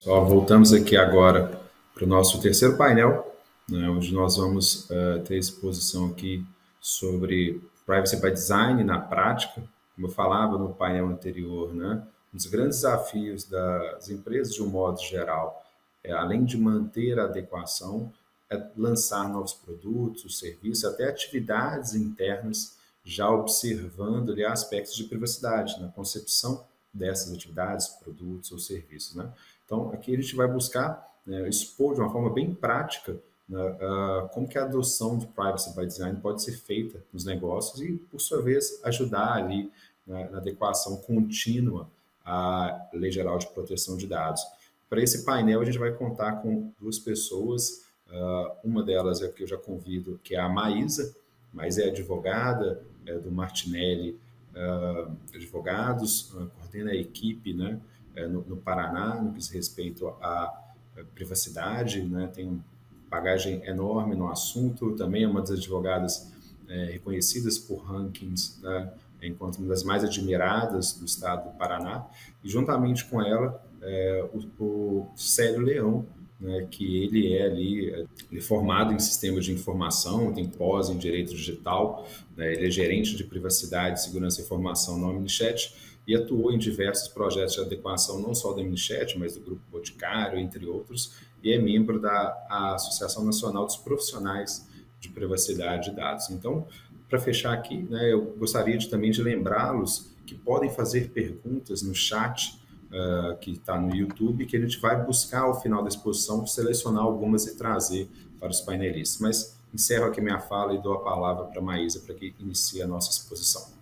Só voltamos aqui agora para o nosso terceiro painel, né, onde nós vamos ter exposição aqui sobre Privacy by Design na prática. Como eu falava no painel anterior, né, um dos grandes desafios das empresas de um modo geral, além de manter a adequação, é lançar novos produtos, serviços, até atividades internas, já observando ali aspectos de privacidade na concepção dessas atividades, produtos ou serviços, né? Então, aqui a gente vai buscar, né, expor de uma forma bem prática, né, como que a adoção de Privacy by Design pode ser feita nos negócios e, por sua vez, ajudar ali, né, na adequação contínua à Lei Geral de Proteção de Dados. Para esse painel, a gente vai contar com duas pessoas. Uma delas é que eu já convido, que é a Maísa. Maísa é advogada, do Martinelli Advogados, coordena a equipe, né, no Paraná, no que diz respeito à privacidade, né, tem uma bagagem enorme no assunto, também é uma das advogadas reconhecidas por rankings, né, enquanto uma das mais admiradas do estado do Paraná, e juntamente com ela o Célio Leão, né, que ele é ali ele é formado em sistemas de informação, tem pós em direito digital, né, ele é gerente de privacidade, segurança e informação na Omnichat e atuou em diversos projetos de adequação, não só da Omnichat, mas do Grupo Boticário, entre outros, e é membro da Associação Nacional dos Profissionais de Privacidade de Dados. Então, para fechar aqui, né, eu gostaria também de lembrá-los que podem fazer perguntas no chat que está no YouTube, que a gente vai buscar ao final da exposição, selecionar algumas e trazer para os painelistas. Mas encerro aqui minha fala e dou a palavra para a Maísa para que inicie a nossa exposição.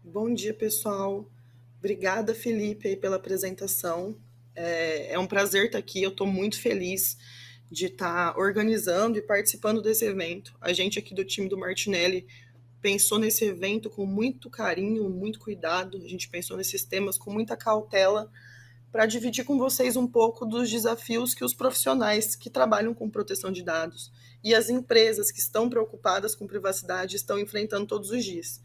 Bom dia, pessoal. Obrigada, Felipe, aí, pela apresentação. É um prazer estar aqui, eu estou muito feliz de estar organizando e participando desse evento. A gente aqui do time do Martinelli pensou nesse evento com muito carinho, muito cuidado, a gente pensou nesses temas com muita cautela para dividir com vocês um pouco dos desafios que os profissionais que trabalham com proteção de dados e as empresas que estão preocupadas com privacidade estão enfrentando todos os dias.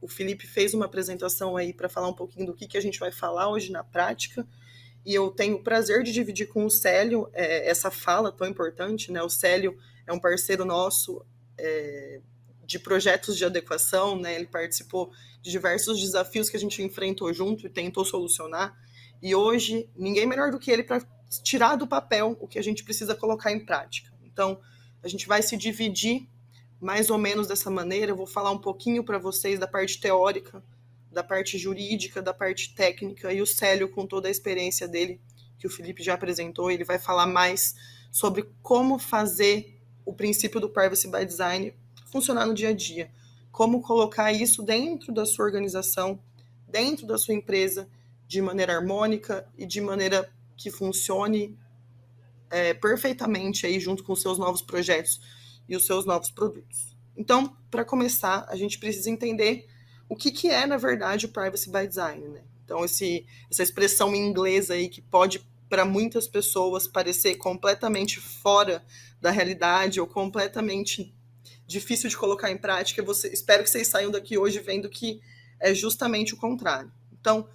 O Felipe fez uma apresentação aí para falar um pouquinho do que a gente vai falar hoje na prática, e eu tenho o prazer de dividir com o Célio essa fala tão importante, né? O Célio é um parceiro nosso de projetos de adequação, né? Ele participou de diversos desafios que a gente enfrentou junto e tentou solucionar, e hoje ninguém melhor do que ele para tirar do papel o que a gente precisa colocar em prática. Então, a gente vai se dividir mais ou menos dessa maneira. Eu vou falar um pouquinho para vocês da parte teórica, da parte jurídica, da parte técnica, e o Célio, com toda a experiência dele, que o Felipe já apresentou, ele vai falar mais sobre como fazer o princípio do Privacy by Design funcionar no dia a dia, como colocar isso dentro da sua organização, dentro da sua empresa, de maneira harmônica e de maneira que funcione perfeitamente aí junto com os seus novos projetos e os seus novos produtos. Então, para começar, a gente precisa entender o que é, na verdade, o Privacy by Design, né? Então, essa expressão em inglês aí que pode, para muitas pessoas, parecer completamente fora da realidade ou completamente difícil de colocar em prática, espero que vocês saiam daqui hoje vendo que é justamente o contrário. Então,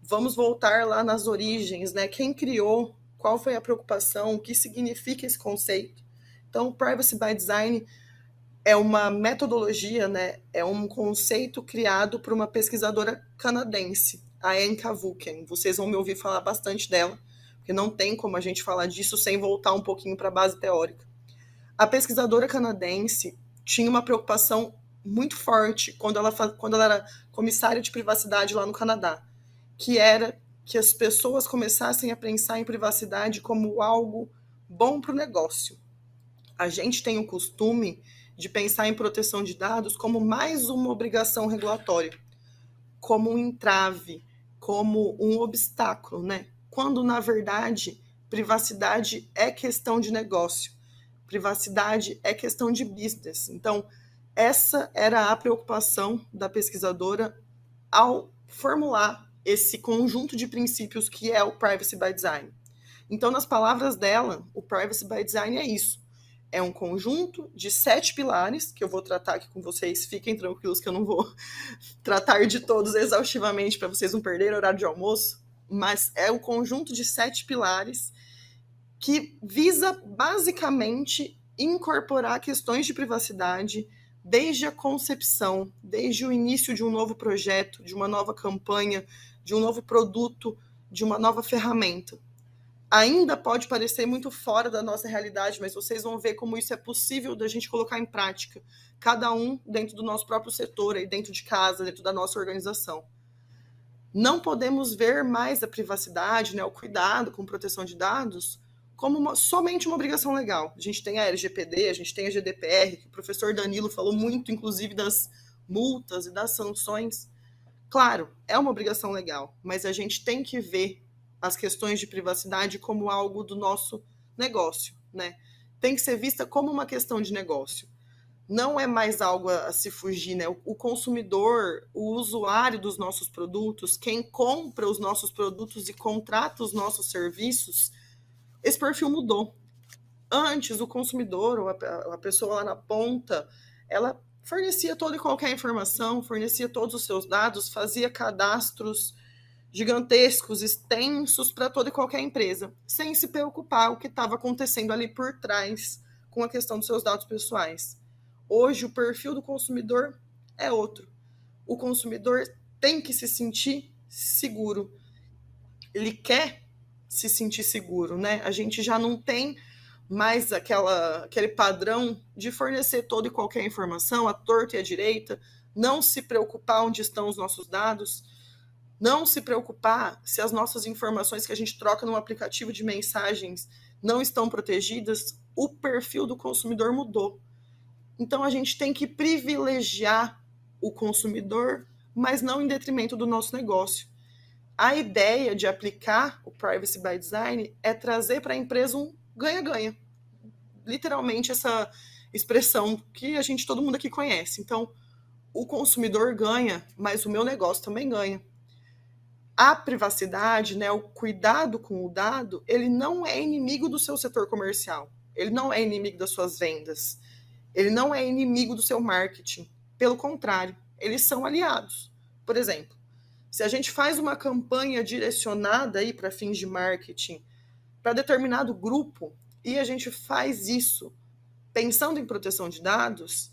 vamos voltar lá nas origens, né? Quem criou, qual foi a preocupação, o que significa esse conceito. Então, o Privacy by Design é uma metodologia, né? É um conceito criado por uma pesquisadora canadense, a Anne Cavoukian. Vocês vão me ouvir falar bastante dela, porque não tem como a gente falar disso sem voltar um pouquinho para a base teórica. A pesquisadora canadense tinha uma preocupação muito forte quando ela era comissária de privacidade lá no Canadá, que era que as pessoas começassem a pensar em privacidade como algo bom para o negócio. A gente tem o costume de pensar em proteção de dados como mais uma obrigação regulatória, como um entrave, como um obstáculo, né? Quando, na verdade, privacidade é questão de negócio, privacidade é questão de business. Então, essa era a preocupação da pesquisadora ao formular esse conjunto de princípios que é o Privacy by Design. Então, nas palavras dela, o Privacy by Design é isso. É um conjunto de 7 pilares, que eu vou tratar aqui com vocês. Fiquem tranquilos que eu não vou tratar de todos exaustivamente para vocês não perderem o horário de almoço. mas é o conjunto de 7 pilares que visa basicamente incorporar questões de privacidade desde a concepção, desde o início de um novo projeto, de uma nova campanha, de um novo produto, de uma nova ferramenta. Ainda pode parecer muito fora da nossa realidade, mas vocês vão ver como isso é possível da gente colocar em prática, cada um dentro do nosso próprio setor, aí dentro de casa, dentro da nossa organização. Não podemos ver mais a privacidade, né, o cuidado com proteção de dados, como somente uma obrigação legal. A gente tem a LGPD, a gente tem a GDPR, que o professor Danilo falou muito, inclusive, das multas e das sanções. Claro, é uma obrigação legal, mas a gente tem que ver as questões de privacidade como algo do nosso negócio, né? Tem que ser vista como uma questão de negócio. Não é mais algo a se fugir, né? O consumidor, o usuário dos nossos produtos, quem compra os nossos produtos e contrata os nossos serviços, esse perfil mudou. Antes, o consumidor, ou a pessoa lá na ponta, ela fornecia toda e qualquer informação, fornecia todos os seus dados, fazia cadastros gigantescos, extensos para toda e qualquer empresa, sem se preocupar o que estava acontecendo ali por trás com a questão dos seus dados pessoais. Hoje, o perfil do consumidor é outro. O consumidor tem que se sentir seguro. Ele quer se sentir seguro, né? A gente já não tem mais aquele padrão de fornecer toda e qualquer informação, à torta e à direita, não se preocupar onde estão os nossos dados, não se preocupar se as nossas informações que a gente troca num aplicativo de mensagens não estão protegidas. O perfil do consumidor mudou. Então, a gente tem que privilegiar o consumidor, mas não em detrimento do nosso negócio. A ideia de aplicar o Privacy by Design é trazer para a empresa um ganha-ganha. Literalmente, essa expressão que todo mundo aqui conhece. Então, o consumidor ganha, mas o meu negócio também ganha. A privacidade, né, o cuidado com o dado, ele não é inimigo do seu setor comercial. Ele não é inimigo das suas vendas. Ele não é inimigo do seu marketing. Pelo contrário, eles são aliados. Por exemplo, se a gente faz uma campanha direcionada aí para fins de marketing para determinado grupo e a gente faz isso pensando em proteção de dados,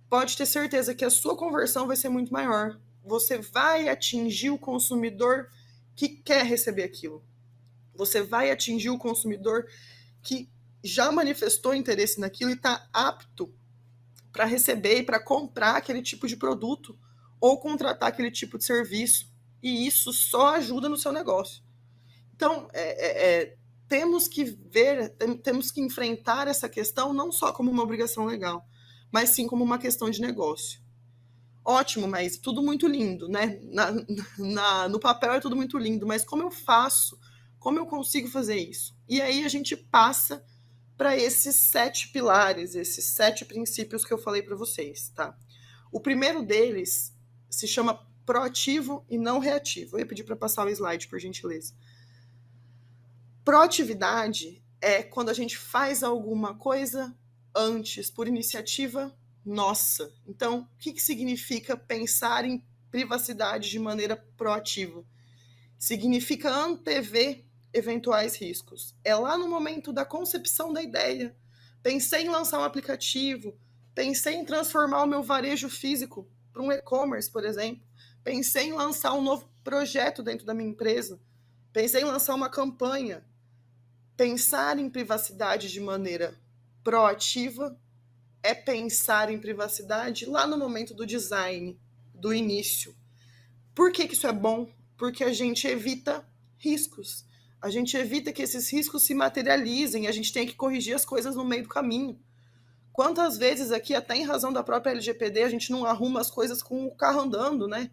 pode ter certeza que a sua conversão vai ser muito maior. Você vai atingir o consumidor que quer receber aquilo. Você vai atingir o consumidor que já manifestou interesse naquilo e está apto para receber e para comprar aquele tipo de produto ou contratar aquele tipo de serviço. E isso só ajuda no seu negócio. Então, temos que enfrentar essa questão não só como uma obrigação legal, mas sim como uma questão de negócio. Ótimo, mas tudo muito lindo, né? No papel é tudo muito lindo, mas como eu faço? Como eu consigo fazer isso? E aí a gente passa para esses 7 pilares, esses 7 princípios que eu falei para vocês, tá? O primeiro deles se chama proativo e não reativo. Eu ia pedir para passar o slide, por gentileza. Proatividade é quando a gente faz alguma coisa antes, por iniciativa nossa. Então, o que significa pensar em privacidade de maneira proativa? Significa antever eventuais riscos. É lá no momento da concepção da ideia. Pensei em lançar um aplicativo, pensei em transformar o meu varejo físico para um e-commerce, por exemplo. Pensei em lançar um novo projeto dentro da minha empresa. Pensei em lançar uma campanha. Pensar em privacidade de maneira proativa é pensar em privacidade lá no momento do design, do início. Por que isso é bom? Porque a gente evita riscos. A gente evita que esses riscos se materializem, a gente tem que corrigir as coisas no meio do caminho. Quantas vezes aqui, até em razão da própria LGPD, a gente não arruma as coisas com o carro andando, né?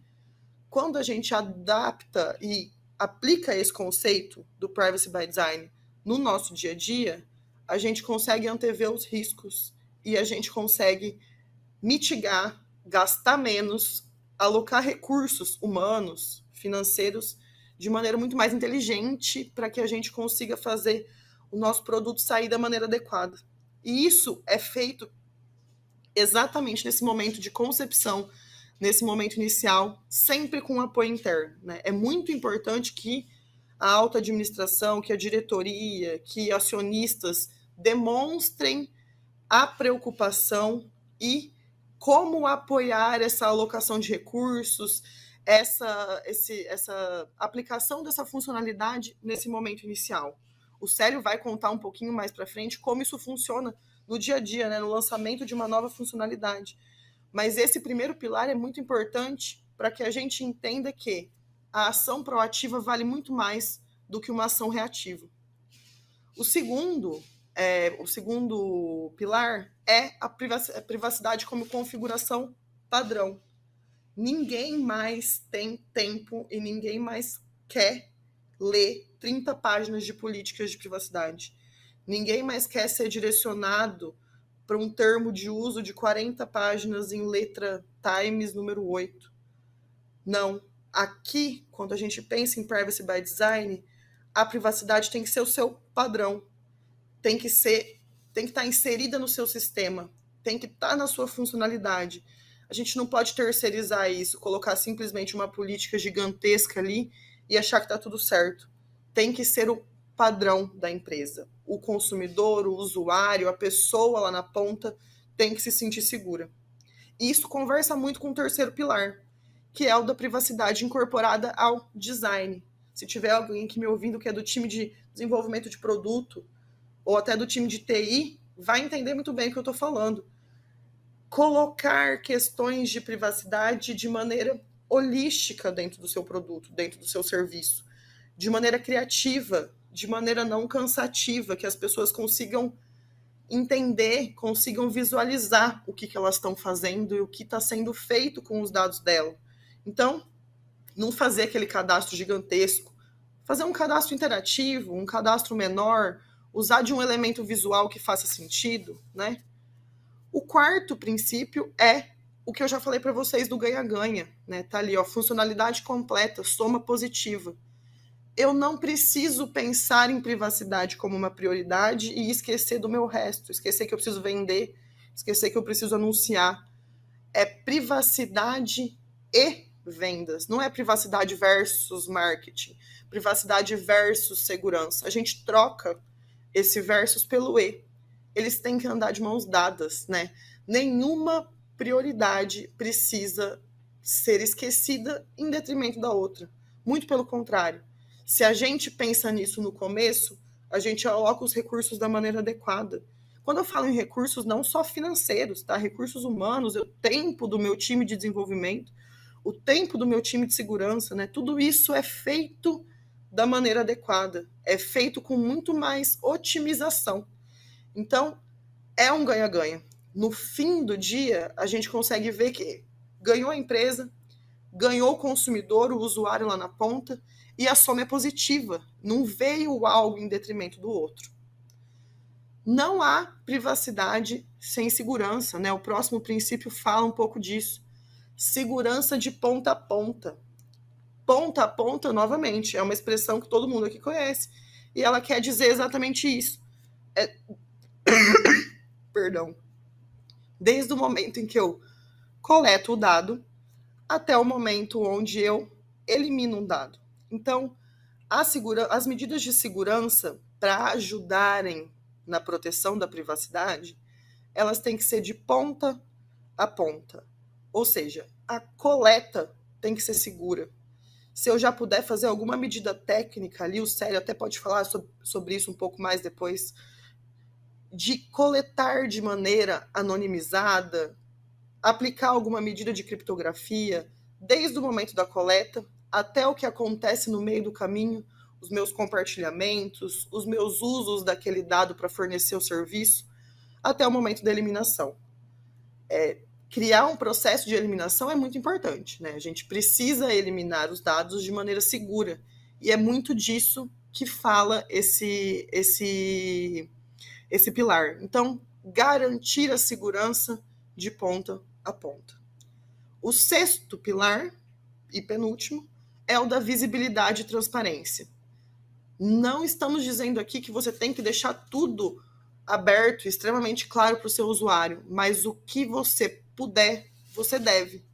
Quando a gente adapta e aplica esse conceito do Privacy by Design no nosso dia a dia, a gente consegue antever os riscos e a gente consegue mitigar, gastar menos, alocar recursos humanos, financeiros, de maneira muito mais inteligente para que a gente consiga fazer o nosso produto sair da maneira adequada. E isso é feito exatamente nesse momento de concepção, nesse momento inicial, sempre com apoio interno, né? É muito importante que a alta administração, que a diretoria, que acionistas demonstrem a preocupação e como apoiar essa alocação de recursos, essa aplicação dessa funcionalidade nesse momento inicial. O Célio vai contar um pouquinho mais para frente como isso funciona no dia a dia, né, no lançamento de uma nova funcionalidade. Mas esse primeiro pilar é muito importante para que a gente entenda que a ação proativa vale muito mais do que uma ação reativa. O segundo pilar é a privacidade como configuração padrão. Ninguém mais tem tempo e ninguém mais quer ler 30 páginas de políticas de privacidade. Ninguém mais quer ser direcionado para um termo de uso de 40 páginas em letra Times número 8. Não. Aqui, quando a gente pensa em Privacy by Design, a privacidade tem que ser o seu padrão. Tem que estar inserida no seu sistema. Tem que estar na sua funcionalidade. A gente não pode terceirizar isso, colocar simplesmente uma política gigantesca ali e achar que está tudo certo. Tem que ser o padrão da empresa. O consumidor, o usuário, a pessoa lá na ponta tem que se sentir segura. E isso conversa muito com o terceiro pilar, que é o da privacidade incorporada ao design. Se tiver alguém aqui me ouvindo que é do time de desenvolvimento de produto ou até do time de TI, vai entender muito bem o que eu estou falando. Colocar questões de privacidade de maneira holística dentro do seu produto, dentro do seu serviço, de maneira criativa, de maneira não cansativa, que as pessoas consigam entender, consigam visualizar o que elas estão fazendo e o que está sendo feito com os dados dela. Então, não fazer aquele cadastro gigantesco, fazer um cadastro interativo, um cadastro menor, usar de um elemento visual que faça sentido, né? O quarto princípio é o que eu já falei para vocês do ganha-ganha, né? Tá ali, ó, funcionalidade completa, soma positiva. Eu não preciso pensar em privacidade como uma prioridade e esquecer do meu resto, esquecer que eu preciso vender, esquecer que eu preciso anunciar. É privacidade e vendas, não é privacidade versus marketing, privacidade versus segurança. A gente troca esse versus pelo e. Eles têm que andar de mãos dadas, né? Nenhuma prioridade precisa ser esquecida em detrimento da outra. Muito pelo contrário. Se a gente pensa nisso no começo, a gente aloca os recursos da maneira adequada. Quando eu falo em recursos, não só financeiros, tá? Recursos humanos, o tempo do meu time de desenvolvimento, o tempo do meu time de segurança, né? Tudo isso é feito da maneira adequada. É feito com muito mais otimização. Então, é um ganha-ganha. No fim do dia, a gente consegue ver que ganhou a empresa, ganhou o consumidor, o usuário lá na ponta, e a soma é positiva. Não veio algo em detrimento do outro. Não há privacidade sem segurança, né? O próximo princípio fala um pouco disso. Segurança de ponta a ponta. Ponta a ponta, novamente, é uma expressão que todo mundo aqui conhece. E ela quer dizer exatamente isso. Perdão. Desde o momento em que eu coleto o dado até o momento onde eu elimino um dado. Então, as medidas de segurança para ajudarem na proteção da privacidade, elas têm que ser de ponta a ponta. Ou seja, a coleta tem que ser segura. Se eu já puder fazer alguma medida técnica ali, o Célio até pode falar sobre isso um pouco mais depois, de coletar de maneira anonimizada, aplicar alguma medida de criptografia, desde o momento da coleta até o que acontece no meio do caminho, os meus compartilhamentos, os meus usos daquele dado para fornecer o serviço, até o momento da eliminação. Criar um processo de eliminação é muito importante, né? A gente precisa eliminar os dados de maneira segura, e é muito disso que fala esse pilar. Então, garantir a segurança de ponta a ponta. O sexto pilar, e penúltimo, é o da visibilidade e transparência. Não estamos dizendo aqui que você tem que deixar tudo aberto, extremamente claro para o seu usuário, mas o que você puder, você deve,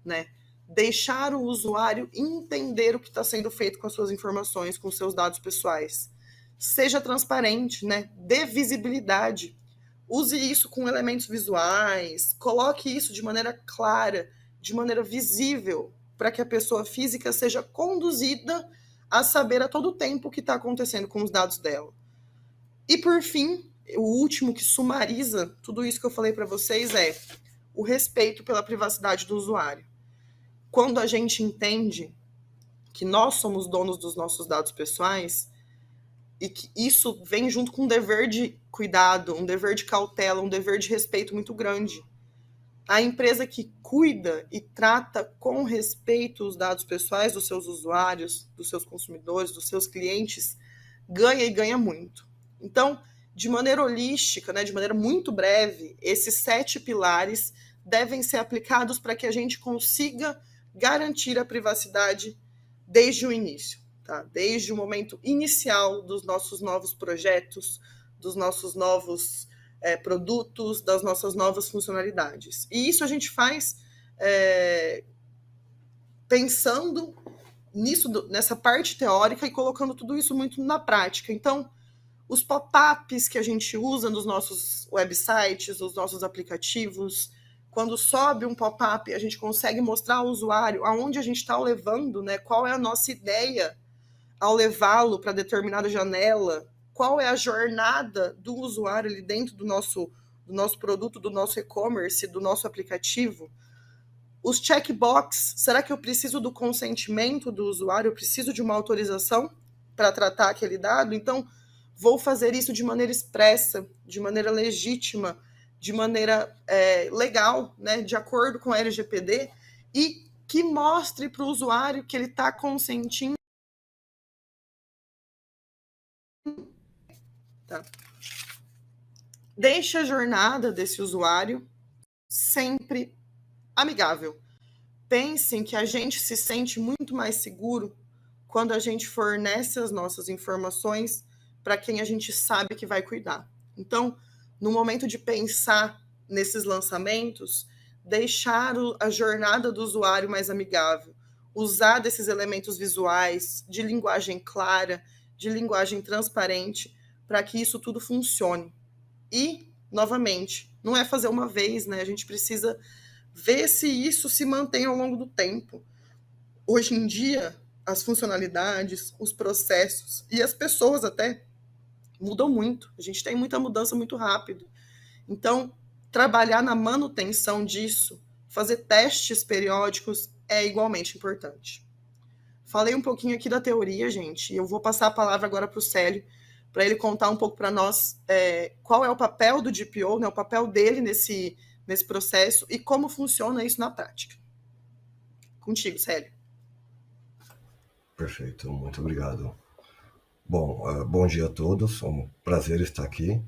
né? deixar o usuário entender o que está sendo feito com as suas informações, com os seus dados pessoais. Seja transparente, né? Dê visibilidade. Use isso com elementos visuais, coloque isso de maneira clara, de maneira visível, para que a pessoa física seja conduzida a saber a todo tempo o que está acontecendo com os dados dela. E por fim, o último que sumariza tudo isso que eu falei para vocês é o respeito pela privacidade do usuário. Quando a gente entende que nós somos donos dos nossos dados pessoais e que isso vem junto com um dever de cuidado, um dever de cautela, um dever de respeito muito grande. A empresa que cuida e trata com respeito os dados pessoais dos seus usuários, dos seus consumidores, dos seus clientes, ganha e ganha muito. Então, de maneira holística, né, de maneira muito breve, esses 7 pilares devem ser aplicados para que a gente consiga garantir a privacidade desde o início, tá? Desde o momento inicial dos nossos novos projetos, dos nossos novos produtos, das nossas novas funcionalidades. E isso a gente faz pensando nisso, nessa parte teórica e colocando tudo isso muito na prática. Então, os pop-ups que a gente usa nos nossos websites, nos nossos aplicativos, quando sobe um pop-up, a gente consegue mostrar ao usuário aonde a gente está levando, né? Qual é a nossa ideia ao levá-lo para determinada janela, qual é a jornada do usuário ali dentro do nosso produto, do nosso e-commerce, do nosso aplicativo. Os checkbox, será que eu preciso do consentimento do usuário? Eu preciso de uma autorização para tratar aquele dado? Então, vou fazer isso de maneira expressa, de maneira legítima, de maneira legal, né, de acordo com a LGPD, e que mostre para o usuário que ele está consentindo. Tá? Deixe a jornada desse usuário sempre amigável. Pensem que a gente se sente muito mais seguro quando a gente fornece as nossas informações para quem a gente sabe que vai cuidar. Então, no momento de pensar nesses lançamentos, deixar a jornada do usuário mais amigável, usar desses elementos visuais, de linguagem clara, de linguagem transparente, para que isso tudo funcione. E, novamente, não é fazer uma vez, né? A gente precisa ver se isso se mantém ao longo do tempo. Hoje em dia, as funcionalidades, os processos e as pessoas até mudam muito. A gente tem muita mudança muito rápido. Então, trabalhar na manutenção disso, fazer testes periódicos é igualmente importante. Falei um pouquinho aqui da teoria, gente, e eu vou passar a palavra agora para o Célio, para ele contar um pouco para nós qual é o papel do DPO, né, o papel dele nesse processo e como funciona isso na prática. Contigo, Célio. Perfeito, muito obrigado. Bom, bom dia a todos, é um prazer estar aqui.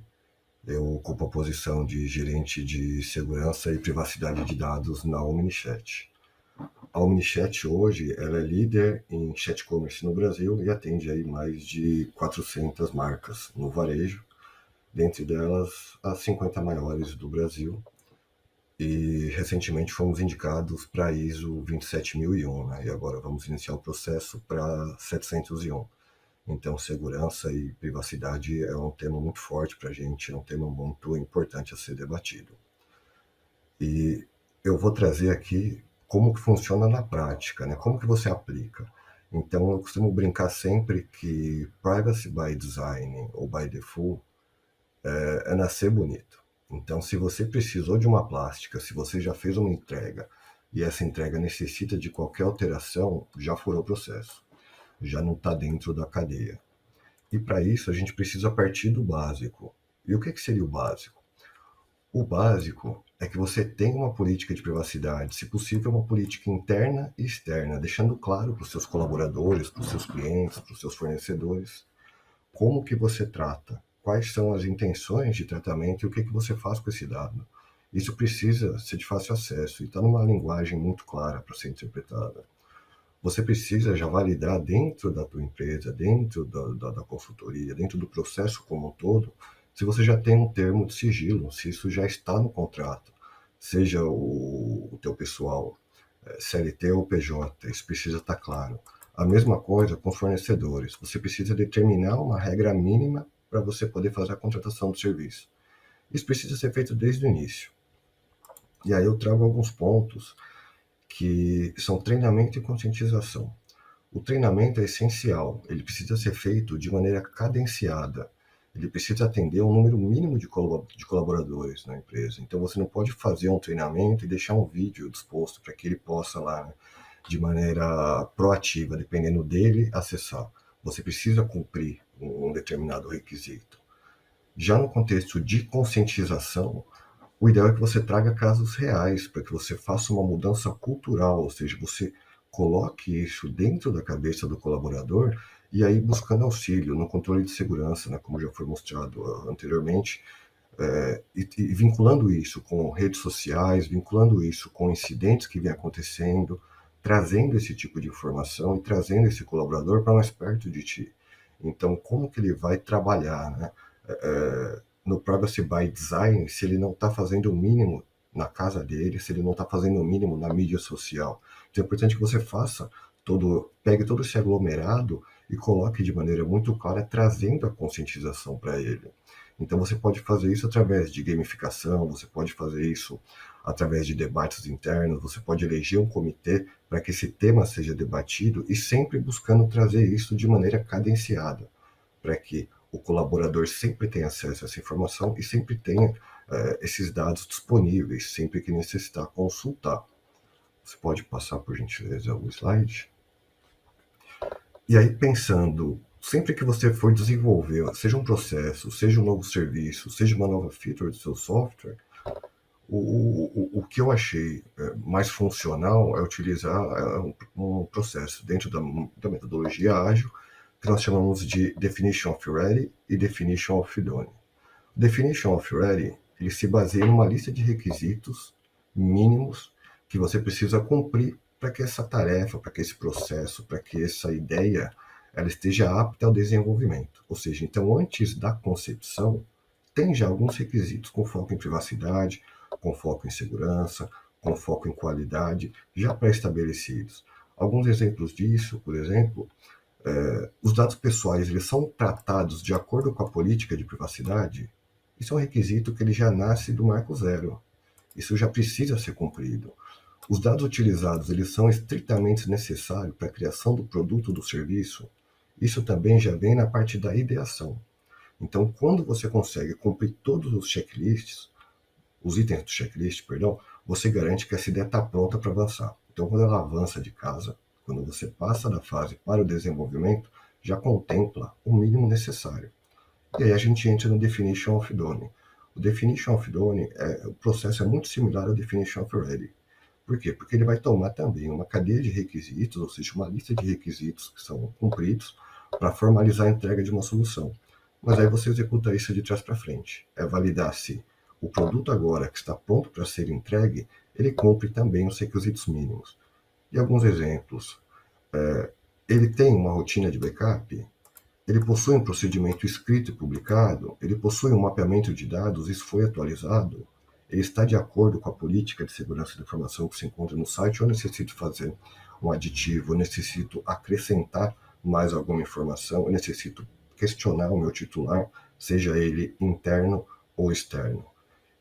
Eu ocupo a posição de gerente de segurança e privacidade de dados na Omnichat. A Omnichat hoje ela é líder em chat commerce no Brasil e atende aí mais de 400 marcas no varejo, dentre delas as 50 maiores do Brasil. E recentemente fomos indicados para a ISO 27001, né? E agora vamos iniciar o processo para 701. Então, segurança e privacidade é um tema muito forte para a gente, é um tema muito importante a ser debatido. E eu vou trazer aqui como que funciona na prática, né? Como que você aplica. Então, eu costumo brincar sempre que privacy by design ou by default é nascer bonito. Então, se você precisou de uma plástica, se você já fez uma entrega e essa entrega necessita de qualquer alteração, já furou o processo, já não está dentro da cadeia. E para isso a gente precisa partir do básico. E o que seria o básico? O básico é que você tenha uma política de privacidade, se possível uma política interna e externa, deixando claro para os seus colaboradores, para os seus clientes, para os seus fornecedores, como que você trata, quais são as intenções de tratamento e o que você faz com esse dado. Isso precisa ser de fácil acesso e está numa linguagem muito clara para ser interpretada. Você precisa já validar dentro da tua empresa, dentro da consultoria, dentro do processo como um todo, se você já tem um termo de sigilo, se isso já está no contrato, seja o teu pessoal CLT ou PJ, isso precisa estar claro. A mesma coisa com fornecedores. Você precisa determinar uma regra mínima para você poder fazer a contratação do serviço. Isso precisa ser feito desde o início. E aí eu trago alguns pontos que são treinamento e conscientização. O treinamento é essencial, ele precisa ser feito de maneira cadenciada, ele precisa atender um número mínimo de colaboradores na empresa. Então você não pode fazer um treinamento e deixar um vídeo disposto para que ele possa lá, né, de maneira proativa, dependendo dele, acessar. Você precisa cumprir um determinado requisito. Já no contexto de conscientização, o ideal é que você traga casos reais, para que você faça uma mudança cultural, ou seja, você coloque isso dentro da cabeça do colaborador e aí buscando auxílio no controle de segurança, né, como já foi mostrado anteriormente, e vinculando isso com redes sociais, vinculando isso com incidentes que vêm acontecendo, trazendo esse tipo de informação e trazendo esse colaborador para mais perto de ti. Então, como que ele vai trabalhar, né? No Privacy by Design, se ele não está fazendo o mínimo na casa dele, se ele não está fazendo o mínimo na mídia social. Então é importante que você pegue todo esse aglomerado e coloque de maneira muito clara, trazendo a conscientização para ele. Então você pode fazer isso através de gamificação, você pode fazer isso através de debates internos, você pode eleger um comitê para que esse tema seja debatido e sempre buscando trazer isso de maneira cadenciada, para que o colaborador sempre tenha acesso a essa informação e sempre tenha esses dados disponíveis, sempre que necessitar consultar. Você pode passar, por gentileza, o slide? E aí, pensando, sempre que você for desenvolver, seja um processo, seja um novo serviço, seja uma nova feature do seu software, o que eu achei mais funcional é utilizar um processo dentro da metodologia ágil, que nós chamamos de Definition of Ready e Definition of Done. Definition of Ready, ele se baseia em uma lista de requisitos mínimos que você precisa cumprir para que essa tarefa, para que esse processo, para que essa ideia, ela esteja apta ao desenvolvimento. Ou seja, então antes da concepção, tem já alguns requisitos com foco em privacidade, com foco em segurança, com foco em qualidade, já pré-estabelecidos. Alguns exemplos disso, por exemplo, os dados pessoais eles são tratados de acordo com a política de privacidade. Isso é um requisito que ele já nasce do marco zero. Isso já precisa ser cumprido. Os dados utilizados eles são estritamente necessários para a criação do produto ou do serviço. Isso também já vem na parte da ideação. Então, quando você consegue cumprir todos os checklists, os itens do checklist, perdão, você garante que essa ideia está pronta para avançar. Então, quando ela avança de casa, quando você passa da fase para o desenvolvimento, já contempla o mínimo necessário. E aí a gente entra no Definition of Done. O Definition of Done, o processo é muito similar ao Definition of Ready. Por quê? Porque ele vai tomar também uma cadeia de requisitos, ou seja, uma lista de requisitos que são cumpridos para formalizar a entrega de uma solução. Mas aí você executa isso de trás para frente. É validar se o produto agora que está pronto para ser entregue, ele cumpre também os requisitos mínimos. E alguns exemplos. Ele tem uma rotina de backup, ele possui um procedimento escrito e publicado, ele possui um mapeamento de dados, isso foi atualizado, ele está de acordo com a política de segurança da informação que se encontra no site, ou eu necessito fazer um aditivo, eu necessito acrescentar mais alguma informação, eu necessito questionar o meu titular, seja ele interno ou externo.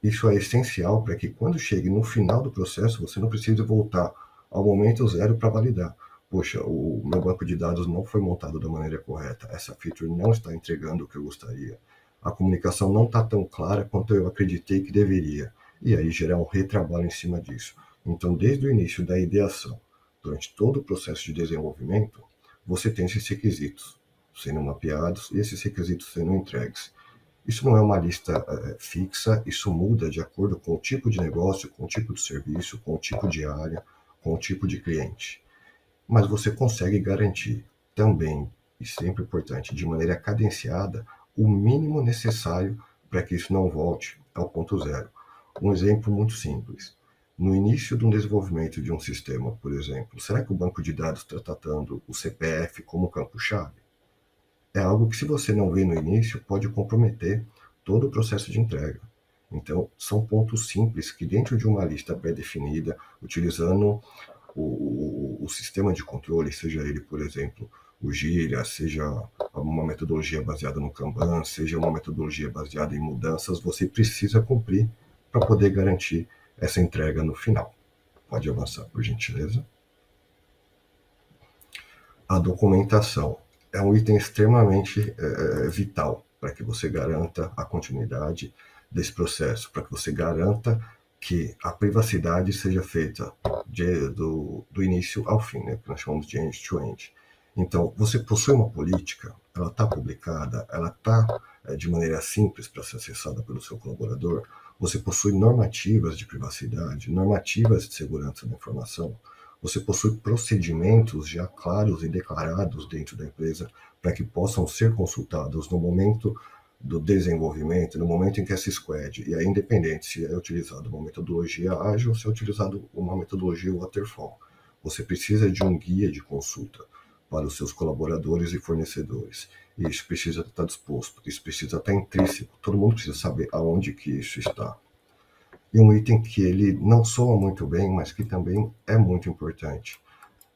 Isso é essencial para que quando chegue no final do processo, você não precise voltar ao momento zero para validar. Poxa, o meu banco de dados não foi montado da maneira correta, essa feature não está entregando o que eu gostaria, a comunicação não está tão clara quanto eu acreditei que deveria, e aí gerar um retrabalho em cima disso. Então, desde o início da ideação, durante todo o processo de desenvolvimento, você tem esses requisitos sendo mapeados e esses requisitos sendo entregues. Isso não é uma lista fixa, isso muda de acordo com o tipo de negócio, com o tipo de serviço, com o tipo de área, com o tipo de cliente. Mas você consegue garantir também, e sempre importante, de maneira cadenciada, o mínimo necessário para que isso não volte ao ponto zero. Um exemplo muito simples. No início do desenvolvimento de um sistema, por exemplo, será que o banco de dados está tratando o CPF como campo-chave? É algo que, se você não vê no início, pode comprometer todo o processo de entrega. Então, são pontos simples que, dentro de uma lista pré-definida, utilizando o sistema de controle, seja ele, por exemplo, o Gira, seja uma metodologia baseada no Kanban, seja uma metodologia baseada em mudanças, você precisa cumprir para poder garantir essa entrega no final. Pode avançar, por gentileza. A documentação é um item extremamente vital para que você garanta a continuidade desse processo, para que você garanta que a privacidade seja feita do início ao fim, né, que nós chamamos de end-to-end. Então, você possui uma política, ela está publicada, ela está de maneira simples para ser acessada pelo seu colaborador, você possui normativas de privacidade, normativas de segurança da informação, você possui procedimentos já claros e declarados dentro da empresa para que possam ser consultados no momento do desenvolvimento, no momento em que essa squad, e é independente se é utilizado uma metodologia ágil ou se é utilizado uma metodologia waterfall, você precisa de um guia de consulta para os seus colaboradores e fornecedores. E isso precisa estar disposto, isso precisa estar intrínseco, todo mundo precisa saber aonde que isso está. E um item que ele não soa muito bem, mas que também é muito importante,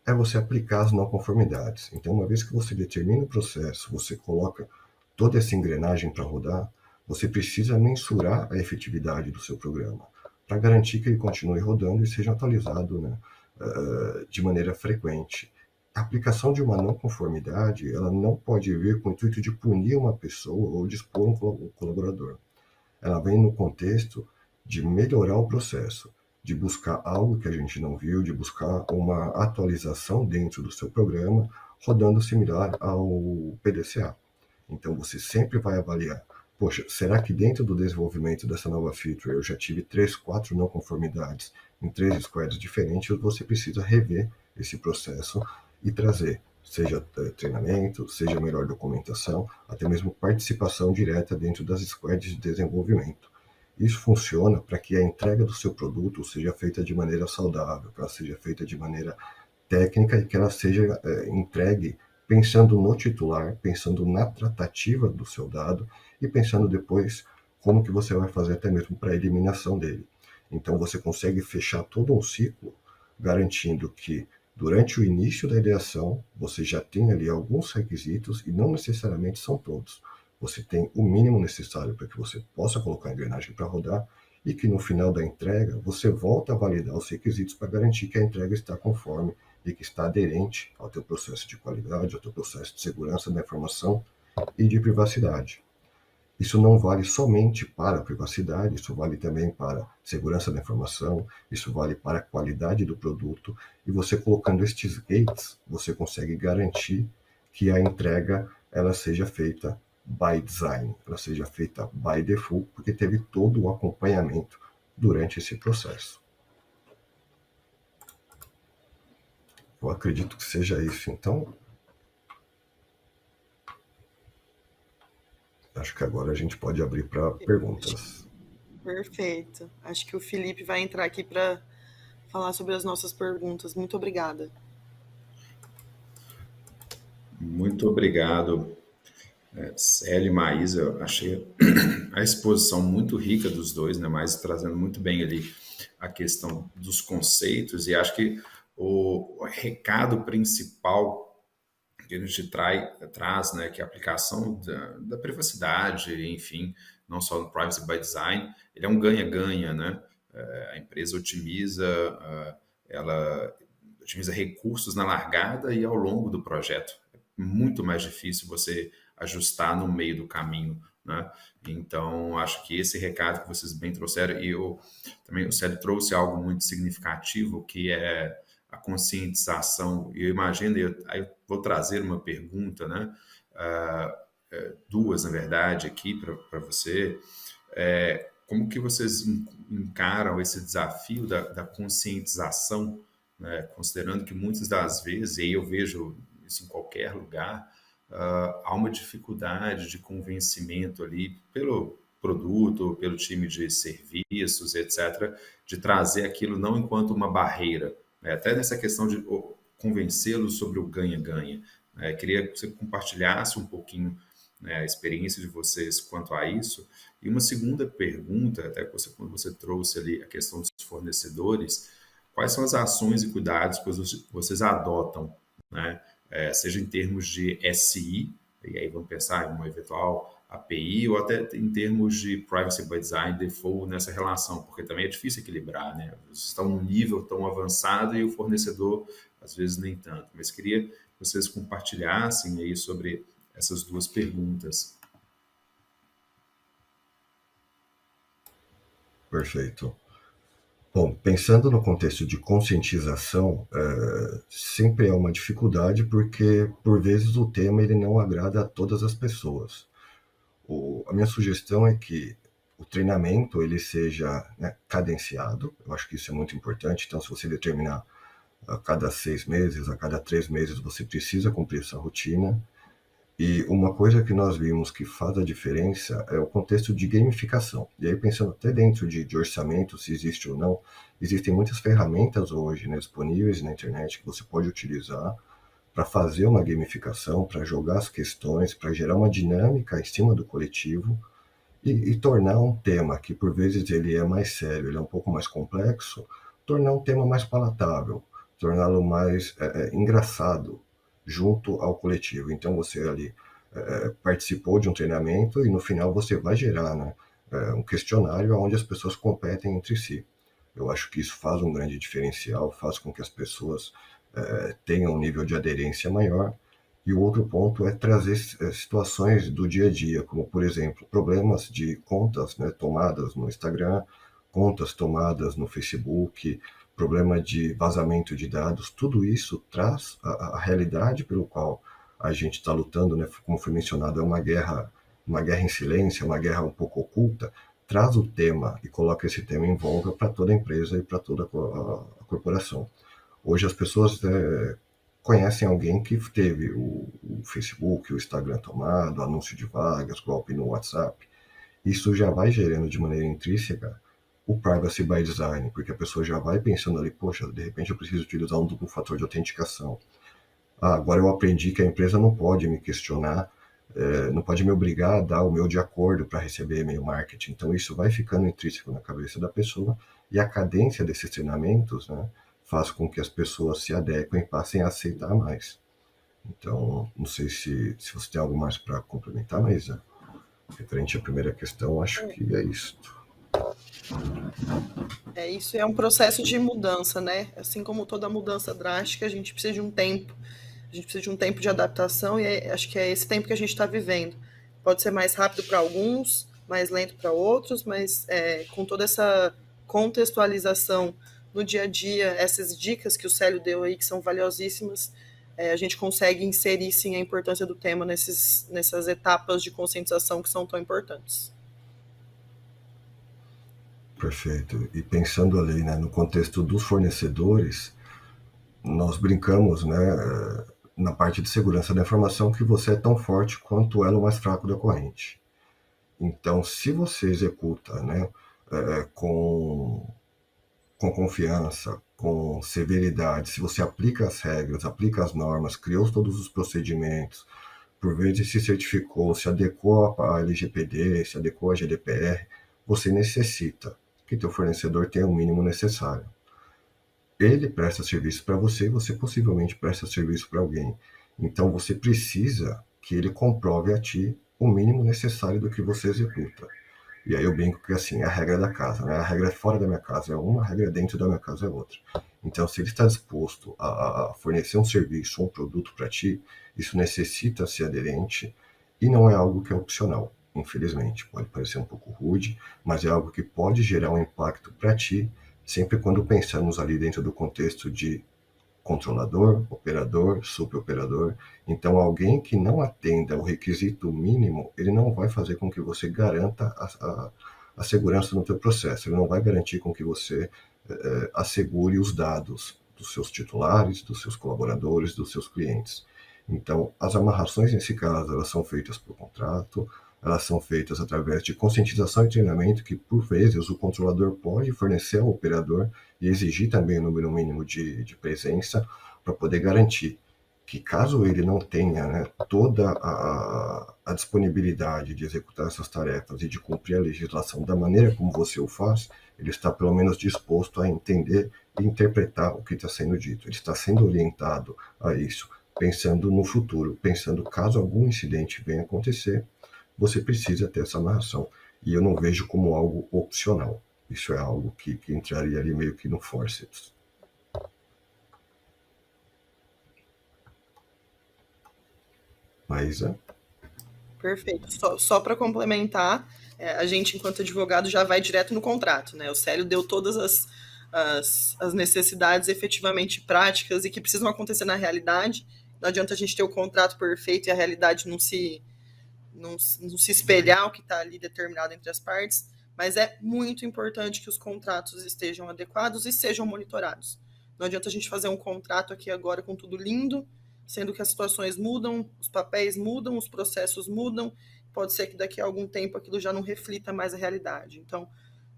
é você aplicar as não conformidades. Então, uma vez que você determina o processo, você coloca toda essa engrenagem para rodar, você precisa mensurar a efetividade do seu programa, para garantir que ele continue rodando e seja atualizado, né, de maneira frequente. A aplicação de uma não conformidade, ela não pode vir com o intuito de punir uma pessoa ou de expor um colaborador. Ela vem no contexto de melhorar o processo, de buscar algo que a gente não viu, de buscar uma atualização dentro do seu programa, rodando similar ao PDCA. Então você sempre vai avaliar, poxa, será que dentro do desenvolvimento dessa nova feature eu já tive 3, 4 não conformidades em 3 squads diferentes, ou você precisa rever esse processo e trazer, seja treinamento, seja melhor documentação, até mesmo participação direta dentro das squads de desenvolvimento. Isso funciona para que a entrega do seu produto seja feita de maneira saudável, que ela seja feita de maneira técnica e que ela seja entregue pensando no titular, pensando na tratativa do seu dado e pensando depois como que você vai fazer até mesmo para a eliminação dele. Então você consegue fechar todo um ciclo garantindo que durante o início da ideação você já tem ali alguns requisitos e não necessariamente são todos. Você tem o mínimo necessário para que você possa colocar a engrenagem para rodar e que no final da entrega você volta a validar os requisitos para garantir que a entrega está conforme e que está aderente ao teu processo de qualidade, ao teu processo de segurança da informação e de privacidade. Isso não vale somente para a privacidade, isso vale também para segurança da informação, isso vale para a qualidade do produto, e você colocando estes gates, você consegue garantir que a entrega ela seja feita by design, ela seja feita by default, porque teve todo o acompanhamento durante esse processo. Eu acredito que seja isso, então. Acho que agora a gente pode abrir para perguntas. Perfeito. Acho que o Felipe vai entrar aqui para falar sobre as nossas perguntas. Muito obrigada. Muito obrigado, Célio e Maísa. Eu achei a exposição muito rica dos dois, né? Mas trazendo muito bem ali a questão dos conceitos, e acho que o recado principal que a gente traz, né, que é a aplicação da privacidade, enfim, não só no Privacy by Design, ele é um ganha-ganha, né? A empresa ela otimiza recursos na largada e ao longo do projeto. É muito mais difícil você ajustar no meio do caminho, né? Então, acho que esse recado que vocês bem trouxeram, e também o Célio trouxe algo muito significativo, que é a conscientização. Eu imagino, aí eu vou trazer uma pergunta, né? Duas, na verdade, aqui para você. Como que vocês encaram esse desafio da conscientização, né? Considerando que muitas das vezes, e aí eu vejo isso em qualquer lugar, há uma dificuldade de convencimento ali pelo produto, pelo time de serviços, etc., de trazer aquilo não enquanto uma barreira, né? Até nessa questão de convencê-los sobre o ganha-ganha. Queria que você compartilhasse um pouquinho, né, a experiência de vocês quanto a isso. E uma segunda pergunta, até quando você trouxe ali a questão dos fornecedores, quais são as ações e cuidados que vocês adotam, né? Seja em termos de SI, e aí vamos pensar em uma eventual API, ou até em termos de Privacy by Design, default nessa relação, porque também é difícil equilibrar, né? Vocês estão num nível tão avançado e o fornecedor, às vezes, nem tanto. Mas queria que vocês compartilhassem aí sobre essas duas perguntas. Perfeito. Bom, pensando no contexto de conscientização, sempre é uma dificuldade porque, por vezes, o tema ele não agrada a todas as pessoas. A minha sugestão é que o treinamento ele seja, né, cadenciado. Eu acho que isso é muito importante. Então, se você determinar a cada 6 meses, a cada 3 meses, você precisa cumprir essa rotina. E uma coisa que nós vimos que faz a diferença é o contexto de gamificação. E aí, pensando até dentro de orçamento, se existe ou não, existem muitas ferramentas hoje, né, disponíveis na internet que você pode utilizar para fazer uma gamificação, para jogar as questões, para gerar uma dinâmica em cima do coletivo e tornar um tema que, por vezes, ele é mais sério, ele é um pouco mais complexo, tornar um tema mais palatável, torná-lo mais engraçado junto ao coletivo. Então, você ali participou de um treinamento e, no final, você vai gerar, né, um questionário onde as pessoas competem entre si. Eu acho que isso faz um grande diferencial, faz com que as pessoas tenham um nível de aderência maior. E o outro ponto é trazer situações do dia a dia, como, por exemplo, problemas de contas, né, tomadas no Instagram, contas tomadas no Facebook, problema de vazamento de dados. Tudo isso traz a realidade pelo qual a gente está lutando, né, como foi mencionado, é uma guerra em silêncio, uma guerra um pouco oculta. Traz o tema e coloca esse tema em voga para toda a empresa e para toda a corporação. Hoje as pessoas conhecem alguém que teve o Facebook, o Instagram tomado, anúncio de vagas, golpe no WhatsApp. Isso já vai gerando de maneira intrínseca o Privacy by Design, porque a pessoa já vai pensando ali, poxa, de repente eu preciso utilizar um duplo fator de autenticação. Agora eu aprendi que a empresa não pode me questionar, não pode me obrigar a dar o meu de acordo para receber e-mail marketing. Então isso vai ficando intrínseco na cabeça da pessoa e a cadência desses treinamentos, né, faz com que as pessoas se adequem e passem a aceitar mais. Então, não sei se você tem algo mais para complementar, mas referente à primeira questão, acho que é isso. Isso é um processo de mudança, né? Assim como toda mudança drástica, a gente precisa de um tempo. A gente precisa de um tempo de adaptação e acho que é esse tempo que a gente está vivendo. Pode ser mais rápido para alguns, mais lento para outros, mas com toda essa contextualização no dia a dia, essas dicas que o Célio deu aí, que são valiosíssimas, a gente consegue inserir, sim, a importância do tema nessas etapas de conscientização que são tão importantes. Perfeito. E pensando ali, né, no contexto dos fornecedores, nós brincamos, né, na parte de segurança da informação que você é tão forte quanto o elo mais fraco da corrente. Então, se você executa, né, com confiança, com severidade, se você aplica as regras, aplica as normas, criou todos os procedimentos, por vezes se certificou, se adequou à LGPD, se adequou à GDPR, você necessita que teu fornecedor tenha o mínimo necessário. Ele presta serviço para você, você possivelmente presta serviço para alguém. Então você precisa que ele comprove a ti o mínimo necessário do que você executa. E aí eu brinco que assim, é a regra da casa, né? A regra fora da minha casa é uma, a regra dentro da minha casa é outra. Então, se ele está disposto a fornecer um serviço, um produto para ti, isso necessita ser aderente e não é algo que é opcional, infelizmente. Pode parecer um pouco rude, mas é algo que pode gerar um impacto para ti, sempre quando pensamos ali dentro do contexto de controlador, operador, superoperador. Então, alguém que não atenda o requisito mínimo, ele não vai fazer com que você garanta a segurança no teu processo. Ele não vai garantir com que você assegure os dados dos seus titulares, dos seus colaboradores, dos seus clientes. Então, as amarrações, nesse caso, elas são feitas por contrato, elas são feitas através de conscientização e treinamento que, por vezes, o controlador pode fornecer ao operador e exigir também o número mínimo de presença para poder garantir que, caso ele não tenha, né, toda a disponibilidade de executar essas tarefas e de cumprir a legislação da maneira como você o faz, ele está pelo menos disposto a entender e interpretar o que está sendo dito. Ele está sendo orientado a isso, pensando no futuro, pensando caso algum incidente venha acontecer, você precisa ter essa narração. E eu não vejo como algo opcional. Isso é algo que entraria ali meio que no forceps. Maísa? Perfeito. Só para complementar, a gente, enquanto advogado, já vai direto no contrato, né? O Célio deu todas as necessidades efetivamente práticas e que precisam acontecer na realidade. Não adianta a gente ter o contrato perfeito e a realidade não se espelhar o que está ali determinado entre as partes, mas é muito importante que os contratos estejam adequados e sejam monitorados. Não adianta a gente fazer um contrato aqui agora com tudo lindo, sendo que as situações mudam, os papéis mudam, os processos mudam, pode ser que daqui a algum tempo aquilo já não reflita mais a realidade. Então,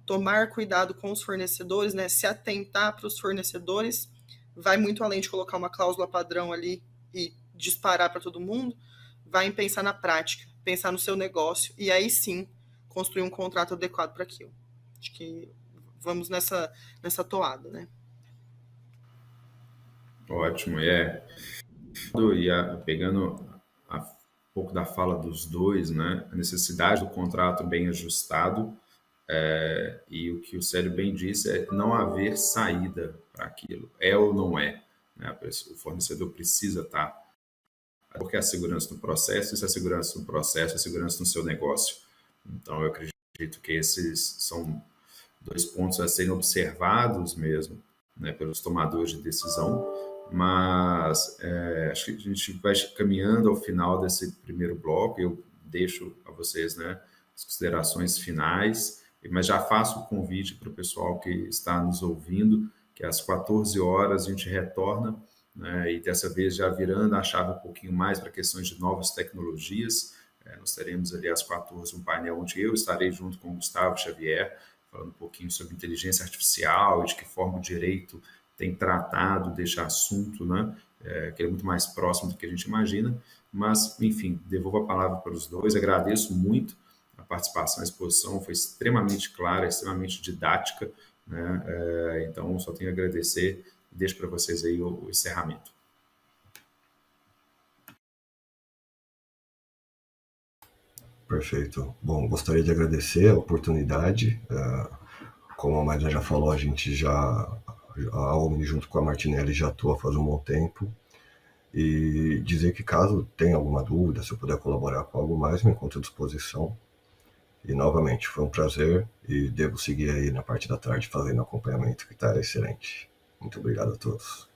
tomar cuidado com os fornecedores, né, se atentar para os fornecedores, vai muito além de colocar uma cláusula padrão ali e disparar para todo mundo, vai em pensar na prática, pensar no seu negócio e aí sim construir um contrato adequado para aquilo. Acho que vamos nessa toada, né? Ótimo, pegando um pouco da fala dos dois, né? A necessidade do contrato bem ajustado, e o que o Célio bem disse é não haver saída para aquilo, é ou não é, né? O fornecedor precisa estar, porque a segurança no processo, isso é segurança no processo, é segurança no seu negócio. Então, eu acredito que esses são dois pontos a serem observados mesmo, né, pelos tomadores de decisão, mas acho que a gente vai caminhando ao final desse primeiro bloco. Eu deixo a vocês, né, as considerações finais, mas já faço o convite para o pessoal que está nos ouvindo, que às 14 horas a gente retorna, né, e dessa vez já virando a chave um pouquinho mais para questões de novas tecnologias. Nós teremos ali às 14 um painel onde eu estarei junto com o Gustavo Xavier, falando um pouquinho sobre inteligência artificial e de que forma o direito tem tratado deste assunto, né? Que é muito mais próximo do que a gente imagina. Mas, enfim, devolvo a palavra para os dois. Agradeço muito a participação, a exposição foi extremamente clara, extremamente didática, né? Então, só tenho a agradecer e deixo para vocês aí o encerramento. Perfeito. Bom, gostaria de agradecer a oportunidade. Como a Maísa já falou, a Omni junto com a Martinelli já atua faz um bom tempo. E dizer que caso tenha alguma dúvida, se eu puder colaborar com algo mais, me encontro à disposição. E novamente, foi um prazer e devo seguir aí na parte da tarde fazendo acompanhamento, que está excelente. Muito obrigado a todos.